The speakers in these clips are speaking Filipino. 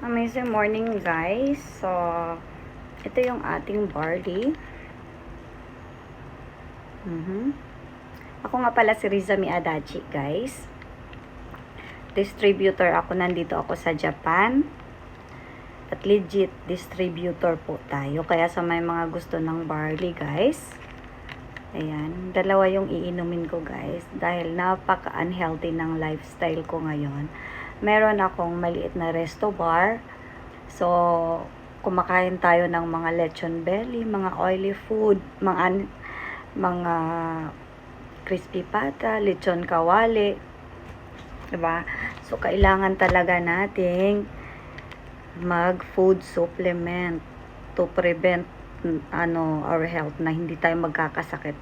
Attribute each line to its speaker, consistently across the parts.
Speaker 1: Amazing morning, guys. So, ito yung ating barley. Ako nga pala si Rizami Adachi, guys. Distributor ako. Nandito ako sa Japan. At legit distributor po tayo. Kaya sa may mga gusto ng barley, guys. Ayan. Dalawa yung iinumin ko, guys. Dahil napaka-unhealthy ng lifestyle ko ngayon. Meron akong maliit na resto bar. So, kumakain tayo ng mga lechon belly, mga oily food, mga crispy pata, lechon kawali. Diba? So, kailangan talaga nating mag-food supplement to prevent our health na hindi tayo magkakasakit.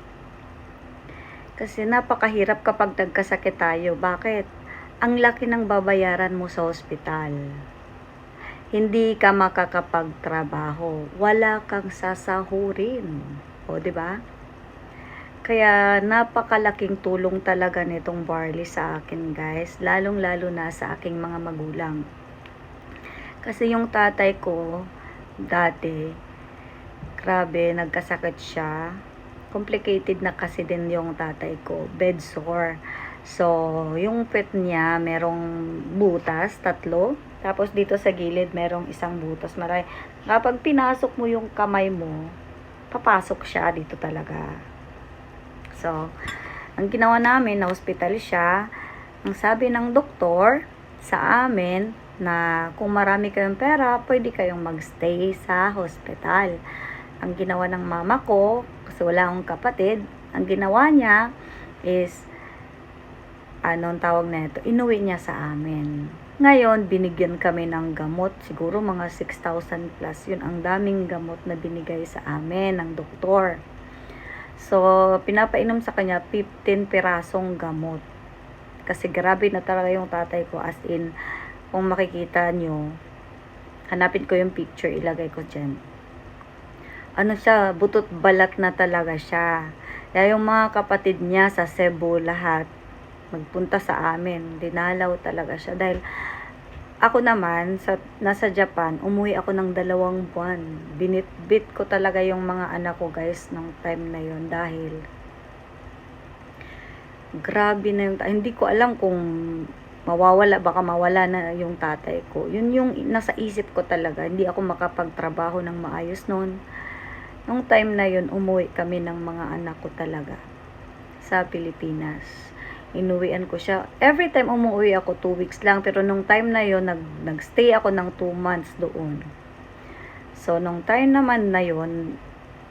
Speaker 1: Kasi napakahirap kapag nagkasakit tayo. Bakit? Ang laki ng babayaran mo sa ospital. Hindi ka makakapagtrabaho. Wala kang sasahurin. O, di ba? Kaya napakalaking tulong talaga nitong barley sa akin, guys. Lalong-lalo na sa aking mga magulang. Kasi yung tatay ko, dati, grabe, nagkasakit siya. Complicated na kasi din yung tatay ko. Bed sore. So, yung pet niya, merong butas, 3. Tapos dito sa gilid, merong isang butas. Maray. Kapag pinasok mo yung kamay mo, papasok siya dito talaga. So, ang ginawa namin, na hospital siya. Ang sabi ng doktor sa amin, na kung marami kayong pera, pwede kayong magstay sa hospital. Ang ginawa ng mama ko, kasi wala akong kapatid, ang ginawa niya is, anong tawag na ito, inuwi niya sa amin. Ngayon, binigyan kami ng gamot, siguro mga 6,000 plus, yun ang daming gamot na binigay sa amin ng doktor. So, pinapainom sa kanya 15 pirasong gamot. Kasi grabe na talaga yung tatay ko, as in, kung makikita nyo, hanapin ko yung picture, ilagay ko dyan. Ano siya, butot balat na talaga siya. Kaya yung mga kapatid niya sa Cebu, lahat, magpunta sa amin. Dinalaw talaga siya. Dahil ako naman, nasa Japan, umuwi ako ng 2 buwan. Binitbit ko talaga yung mga anak ko, guys, nung time na yon. Dahil grabe na yung hindi ko alam kung baka mawala na yung tatay ko. Yun yung nasa isip ko talaga. Hindi ako makapagtrabaho ng maayos noon. Nung time na yun, umuwi kami ng mga anak ko talaga sa Pilipinas. Inuwian ko siya. Every time umuwi ako, 2 weeks lang. Pero nung time na yon, nagstay ako ng 2 months doon. So, nung time naman na yon,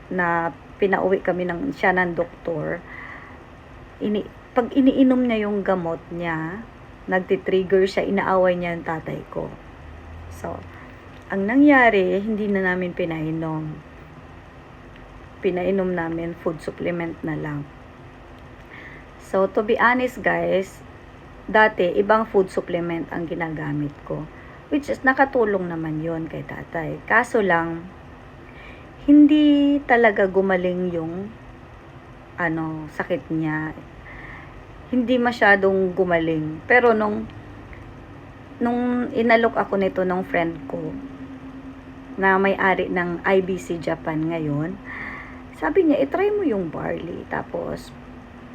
Speaker 1: na pinauwi kami siya ng doktor, pag iniinom niya yung gamot niya, nagtitrigger siya, inaaway niya yung tatay ko. So, ang nangyari, hindi na namin pinainom. Pinainom namin food supplement na lang. So, to be honest, guys, dati, ibang food supplement ang ginagamit ko. Which is, nakatulong naman yon kay tatay. Kaso lang, hindi talaga gumaling yung sakit niya. Hindi masyadong gumaling. Pero nung inalok ako nito ng friend ko, na may-ari ng IBC Japan ngayon, sabi niya, itry mo yung barley. Tapos,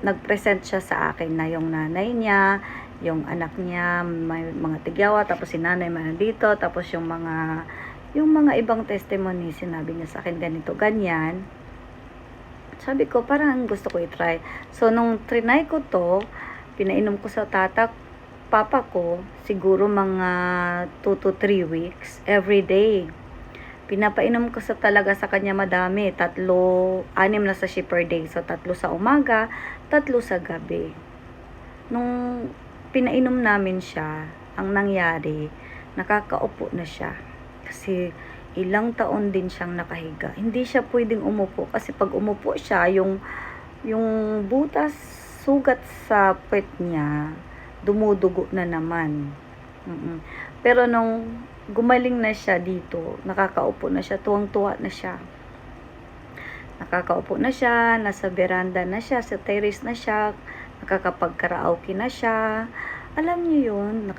Speaker 1: nag-present siya sa akin na yung nanay niya, yung anak niya, may mga tigyawa, tapos si nanay man dito, tapos yung mga ibang testimony, sinabi niya sa akin ganito, ganyan. Sabi ko, parang gusto ko i-try. So, nung trinay ko to, pinainom ko sa papa ko, siguro mga 2 to 3 weeks, every day. Pinapainom ko talaga sa kanya madami. 6 na sachet per day. So, 3 sa umaga, 3 sa gabi. Nung pinainom namin siya, ang nangyari, nakakaupo na siya. Kasi, ilang taon din siyang nakahiga. Hindi siya pwedeng umupo. Kasi pag umupo siya, yung butas, sugat sa puwet niya, dumudugo na naman. Pero nung gumaling na siya dito, nakakaupo na siya, tuwang-tuwa na siya. Nakakaupo na siya, nasa veranda na siya, sa terrace na siya, nakakapag-karaoke na siya. Alam niyo yun,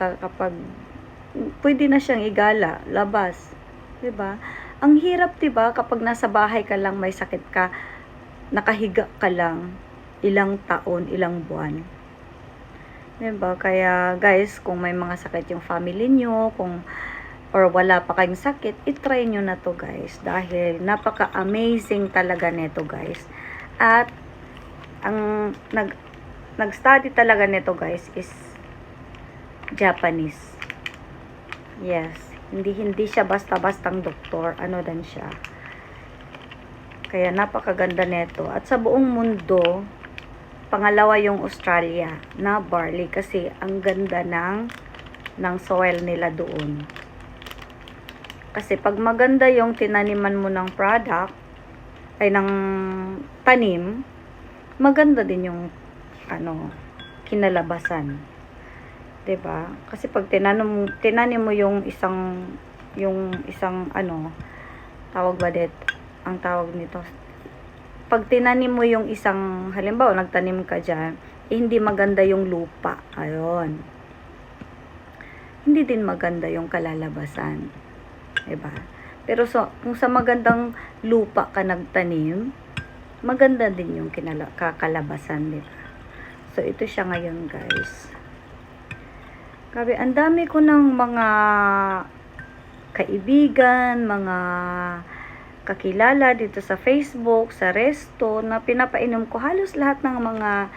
Speaker 1: pwede na siyang igala, labas. 'Di ba? Ang hirap 'di ba kapag nasa bahay ka lang, may sakit ka, nakahiga ka lang ilang taon, ilang buwan. 'Di ba? Kaya guys, kung may mga sakit yung family nyo, kung or wala pa kayong sakit, i-try nyo na to guys. Dahil napaka-amazing talaga nito guys. At ang nag-study talaga nito guys is Japanese. Yes. Hindi siya basta-bastang doktor. Ano din siya. Kaya napakaganda nito. At sa buong mundo, pangalawa yung Australia na barley. Kasi ang ganda ng soil nila doon. Kasi pag maganda yung tinaniman mo ng product, ay ng tanim, maganda din yung kinalabasan. 'Di ba? Kasi pag tinanim mo yung isang tawag ba det? Ang tawag nito. Pag tinanim mo yung isang, halimbawa nagtanim ka diyan, hindi maganda yung lupa. Ayun. Hindi din maganda yung kalalabasan. 'Di ba? Pero kung sa magandang lupa ka nagtanim, maganda din yung kakalabasan, 'di ba? So ito siya ngayon, guys. Grabe, ang dami ko ng mga kaibigan, mga kakilala dito sa Facebook, sa resto, na pinapainom ko. Halos lahat ng mga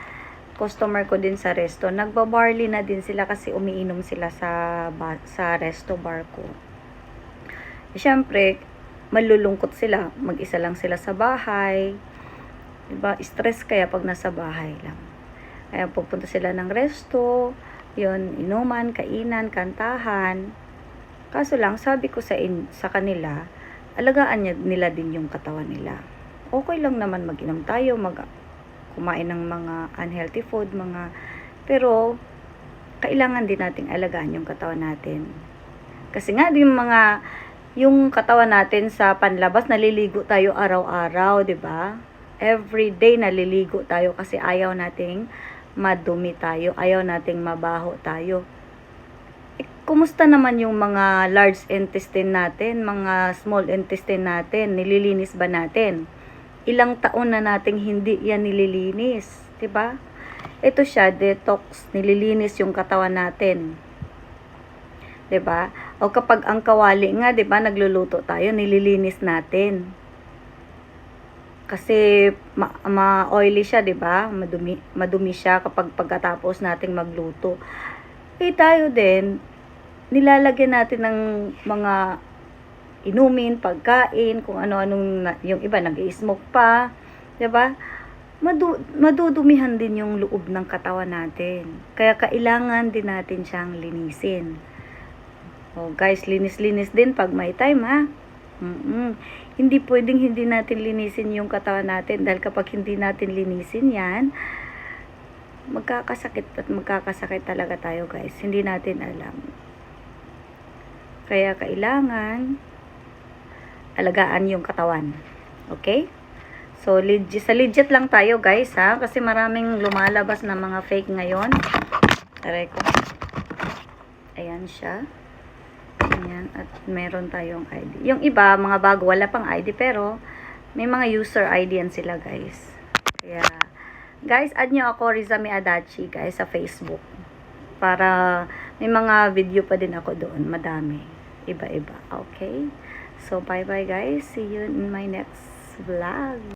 Speaker 1: customer ko din sa resto, nagbabarley na din sila kasi umiinom sila sa resto bar ko. Siyempre, malulungkot sila. Mag-isa lang sila sa bahay. Diba? Stress kaya pag nasa bahay lang. Kaya pupunta sila ng resto, yun, inuman, kainan, kantahan. Kaso lang, sabi ko sa kanila, alagaan nila din yung katawan nila. Okay lang naman mag-inom tayo, kumain ng mga unhealthy food, pero kailangan din nating alagaan yung katawan natin. Kasi nga yung katawan natin sa panlabas, naliligo tayo araw-araw, 'di ba? Every day naliligo tayo kasi ayaw nating madumi tayo, ayaw nating mabaho tayo. Kumusta naman yung mga large intestine natin, mga small intestine natin, nililinis ba natin? Ilang taon na nating hindi yan nililinis, 'di ba? Ito siya, detox, nililinis yung katawan natin. 'Di ba? O kapag ang kawali nga, 'di ba, nagluluto tayo, nililinis natin. Kasi ma-oily siya, 'di ba? Madumi siya kapag pagkatapos nating magluto. Tayo din, nilalagyan natin ng mga inumin, pagkain, kung ano-anong yung iba nag-i-smoke pa, 'di ba? Madudumihan din yung loob ng katawan natin. Kaya kailangan din natin siyang linisin. Oh, guys, linis-linis din pag may time, ha? Hindi pwedeng hindi natin linisin yung katawan natin, dahil kapag hindi natin linisin yan, magkakasakit talaga tayo, guys. Hindi natin alam. Kaya kailangan alagaan yung katawan. Okay? So, legit lang tayo, guys, ha? Kasi maraming lumalabas na mga fake ngayon. Aray ko. Ayan siya. Ayan. At meron tayong ID. Yung iba, mga bago, wala pang ID, pero may mga user ID yan sila, guys. Kaya, guys, add nyo ako, Rizami Adachi, guys, sa Facebook. Para may mga video pa din ako doon. Madami. Iba-iba. Okay? So, bye-bye, guys. See you in my next vlog.